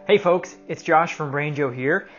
Hey folks, it's Josh from Banjo here.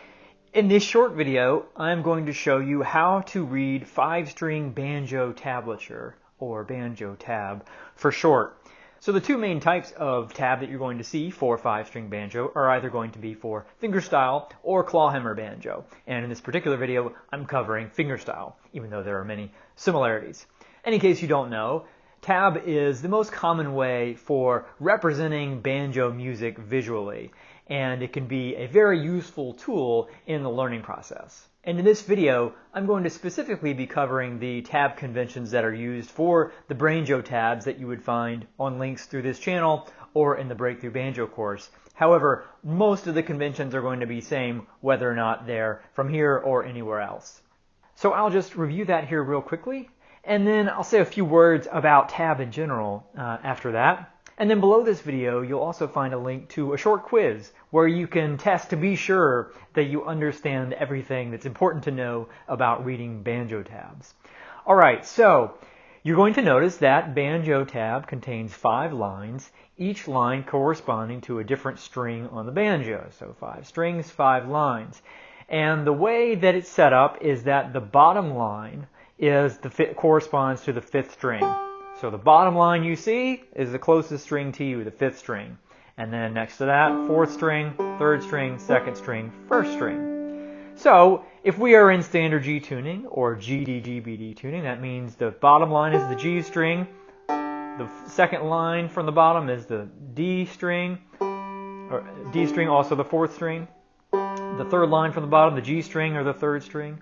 In this short video, I'm going to show you how to read 5-string banjo tablature, or banjo tab for short. So the two main types of tab that you're going to see for 5-string banjo are either going to be for fingerstyle or clawhammer banjo. And in this particular video, I'm covering fingerstyle, even though there are many similarities. In case you don't know, tab is the most common way for representing banjo music visually, and it can be a very useful tool in the learning process. And in this video, I'm going to specifically be covering the tab conventions that are used for the banjo tabs that you would find on links through this channel or in the Breakthrough Banjo course. However, most of the conventions are going to be the same whether or not they're from here or anywhere else. So I'll just review that here real quickly, and then I'll say a few words about tab in general after that. And then below this video, you'll also find a link to a short quiz where you can test to be sure that you understand everything that's important to know about reading banjo tabs. Alright, so you're going to notice that banjo tab contains 5 lines, each line corresponding to a different string on the banjo. So 5 strings, 5 lines. And the way that it's set up is that the bottom line corresponds to the 5th string. So the bottom line you see is the closest string to you, the 5th string. And then next to that, 4th string, 3rd string, 2nd string, 1st string. So if we are in standard G tuning or GD-GBD tuning, that means the bottom line is the G string, the second line from the bottom is the D string, or D string, also the 4th string. The third line from the bottom, the G string or the 3rd string.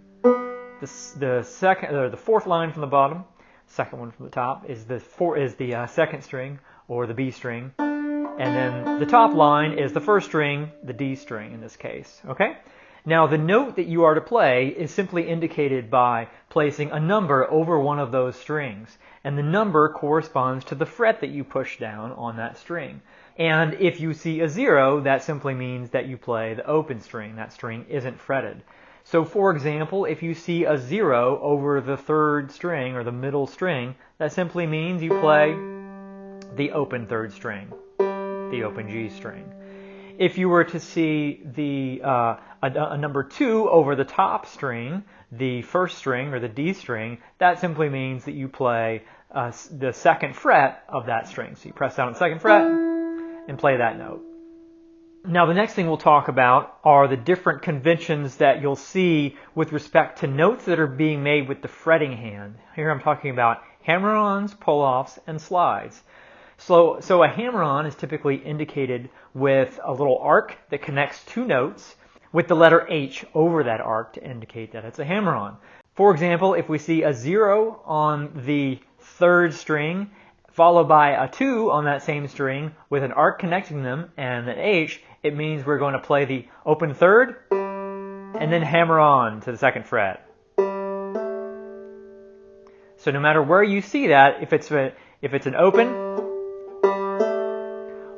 The 4th line from the bottom, second one from the top, is the 2nd string or the B string, and then the top line is the 1st string, the D string in this case. Okay? Now the note that you are to play is simply indicated by placing a number over one of those strings, and the number corresponds to the fret that you push down on that string. And if you see a 0, that simply means that you play the open string. That string isn't fretted. So for example, if you see a 0 over the 3rd string or the middle string, that simply means you play the open 3rd string, the open G string. If you were to see a number 2 over the top string, the 1st string or the D string, that simply means that you play the 2nd fret of that string. So you press down on the 2nd fret and play that note. Now the next thing we'll talk about are the different conventions that you'll see with respect to notes that are being made with the fretting hand. Here I'm talking about hammer-ons, pull-offs, and slides. So a hammer-on is typically indicated with a little arc that connects 2 notes with the letter H over that arc to indicate that it's a hammer-on. For example, if we see a 0 on the 3rd string followed by a 2 on that same string with an arc connecting them and an H, it means we're going to play the open 3rd and then hammer on to the 2nd fret. So no matter where you see that, if it's an open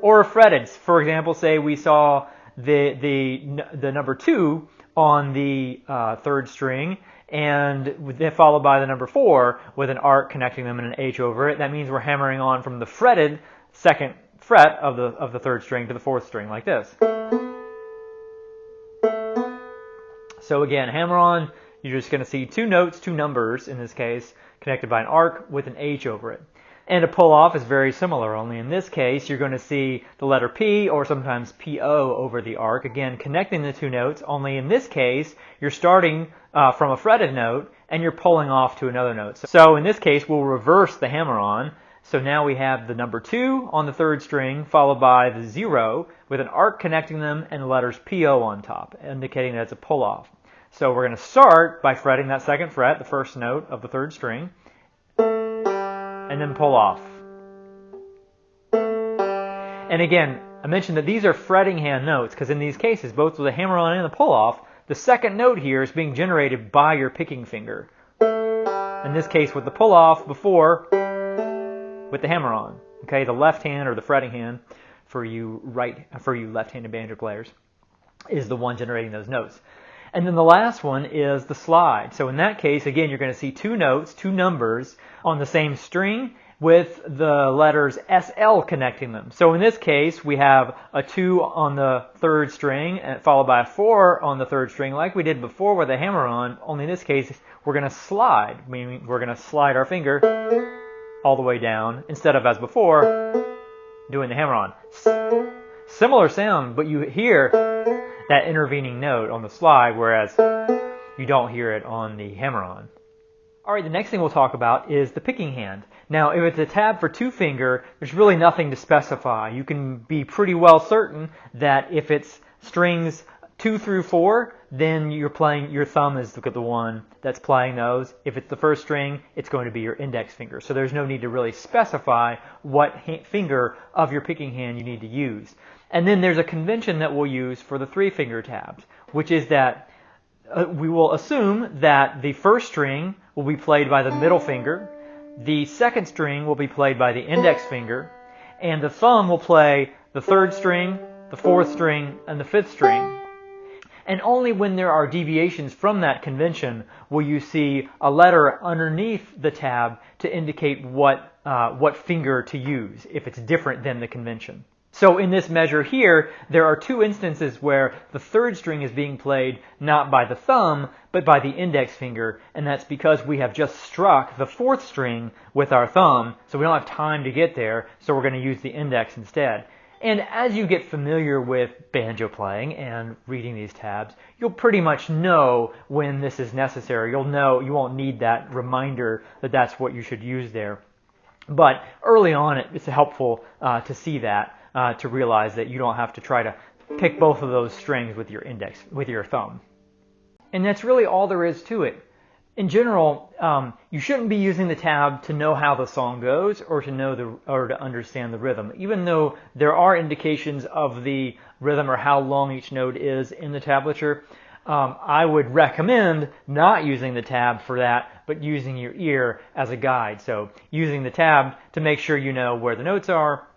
or a fretted, for example, say we saw the number 2 on the 3rd string and followed by the number 4 with an arc connecting them and an H over it, that means we're hammering on from the fretted 2nd fret of the 3rd string to the 4th string like this. So again, hammer on, you're just going to see 2 notes, 2 numbers in this case, connected by an arc with an H over it. And a pull-off is very similar, only in this case you're going to see the letter P or sometimes PO over the arc, again connecting the 2 notes, only in this case you're starting from a fretted note and you're pulling off to another note. So in this case we'll reverse the hammer-on. So now we have the number 2 on the 3rd string followed by the 0 with an arc connecting them and the letters PO on top, indicating that it's a pull-off. So we're going to start by fretting that 2nd fret, the 1st note of the 3rd string, and then pull off. And again, I mentioned that these are fretting hand notes because in these cases, both with the hammer-on and the pull-off, the 2nd note here is being generated by your picking finger. In this case with the pull-off before with the hammer-on. Okay, the left hand or the fretting hand for you left-handed banjo players is the one generating those notes. And then the last one is the slide. So in that case, again, you're going to see 2 notes, 2 numbers on the same string with the letters SL connecting them. So in this case, we have a 2 on the 3rd string, followed by a 4 on the 3rd string, like we did before with the hammer on, only in this case, we're going to slide, meaning we're going to slide our finger all the way down, instead of, as before, doing the hammer on. Similar sound, but you hear that intervening note on the slide, whereas you don't hear it on the hammer on. Alright, the next thing we'll talk about is the picking hand. Now, if it's a tab for 2-finger, there's really nothing to specify. You can be pretty well certain that if it's strings 2 through 4, then your thumb is the one that's playing those. If it's the 1st string, it's going to be your index finger. So there's no need to really specify what finger of your picking hand you need to use. And then there's a convention that we'll use for the 3-finger tabs, which is that we will assume that the 1st string will be played by the middle finger, the 2nd string will be played by the index finger, and the thumb will play the 3rd string, the 4th string, and the 5th string. And only when there are deviations from that convention will you see a letter underneath the tab to indicate what finger to use if it's different than the convention. So in this measure here, there are 2 instances where the 3rd string is being played not by the thumb, but by the index finger, and that's because we have just struck the 4th string with our thumb, so we don't have time to get there, so we're going to use the index instead. And as you get familiar with banjo playing and reading these tabs, you'll pretty much know when this is necessary. You'll know, you won't need that reminder that that's what you should use there. But early on, it's helpful to see that. To realize that you don't have to try to pick both of those strings with your index, with your thumb. And that's really all there is to it. In general, you shouldn't be using the tab to know how the song goes or to understand the rhythm. Even though there are indications of the rhythm or how long each note is in the tablature, I would recommend not using the tab for that, but using your ear as a guide. So using the tab to make sure you know where the notes are,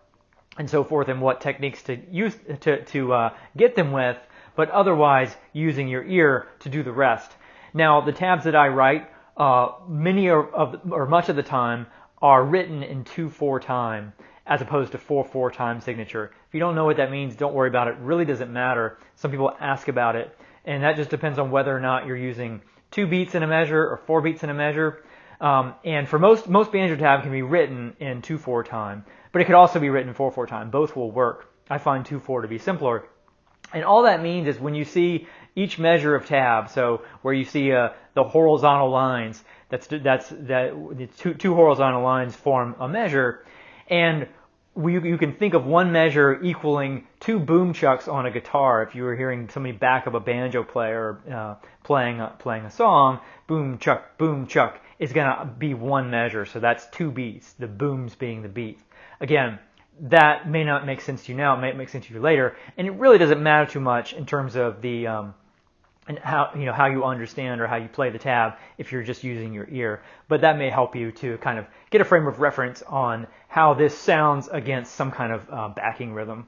and so forth, and what techniques to use to get them with, but otherwise using your ear to do the rest. Now, the tabs that I write, much of the time, are written in 2/4 time, as opposed to 4/4 time signature. If you don't know what that means, don't worry about it. It really doesn't matter. Some people ask about it, and that just depends on whether or not you're using 2 beats in a measure or 4 beats in a measure. And for most banjo tab can be written in 2/4 time, but it could also be written 4/4 time. Both will work. I find 2/4 to be simpler. And all that means is when you see each measure of tab, so where you see the horizontal lines, two horizontal lines form a measure, and you can think of one measure equaling 2 boom chucks on a guitar. If you were hearing somebody back of a banjo player playing a song, boom chuck is going to be one measure. So that's 2 beats, the booms being the beat. Again, that may not make sense to you now, it may make sense to you later, and it really doesn't matter too much in terms of the and how you understand or how you play the tab if you're just using your ear. But that may help you to kind of get a frame of reference on how this sounds against some kind of backing rhythm.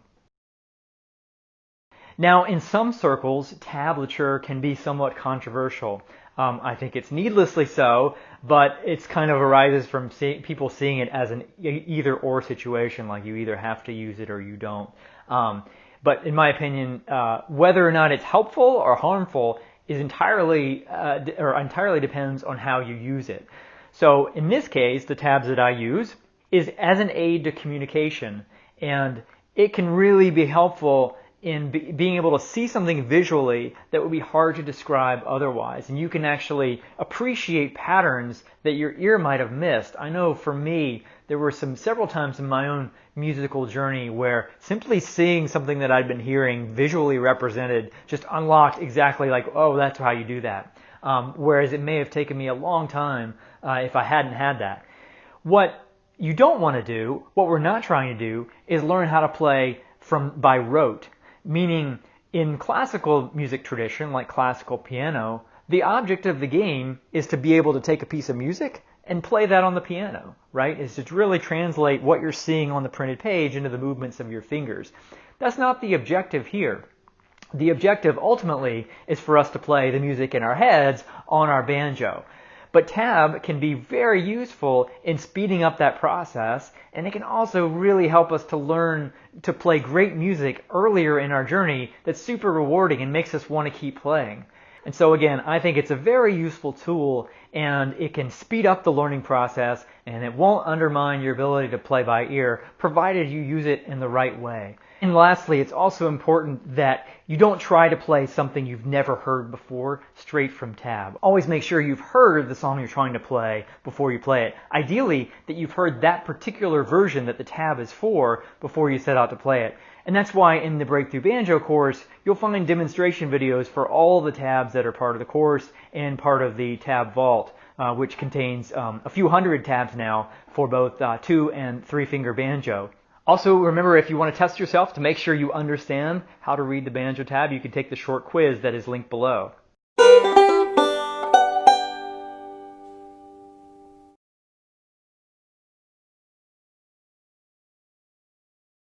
Now, in some circles, tablature can be somewhat controversial. I think it's needlessly so, but it's kind of arises from people seeing it as an either-or situation, like you either have to use it or you don't. But in my opinion, whether or not it's helpful or harmful is entirely depends on how you use it. So in this case, the tabs that I use is as an aid to communication, and it can really be helpful in being able to see something visually that would be hard to describe otherwise. And you can actually appreciate patterns that your ear might have missed. I know for me, there were several times in my own musical journey where simply seeing something that I'd been hearing visually represented just unlocked exactly like, oh, that's how you do that. Whereas it may have taken me a long time if I hadn't had that. What you don't want to do, what we're not trying to do, is learn how to play by rote. Meaning, in classical music tradition, like classical piano, the object of the game is to be able to take a piece of music and play that on the piano, right? Is to really translate what you're seeing on the printed page into the movements of your fingers. That's not the objective here. The objective ultimately is for us to play the music in our heads on our banjo. But tab can be very useful in speeding up that process, and it can also really help us to learn to play great music earlier in our journey that's super rewarding and makes us want to keep playing. And so again, I think it's a very useful tool, and it can speed up the learning process, and it won't undermine your ability to play by ear, provided you use it in the right way. And lastly, it's also important that you don't try to play something you've never heard before straight from tab. Always make sure you've heard the song you're trying to play before you play it. Ideally, that you've heard that particular version that the tab is for before you set out to play it. And that's why in the Breakthrough Banjo course, you'll find demonstration videos for all the tabs that are part of the course and part of the tab vault, which contains a few hundred tabs now for both 2 and 3 finger banjo. Also, remember, if you want to test yourself to make sure you understand how to read the banjo tab, you can take the short quiz that is linked below.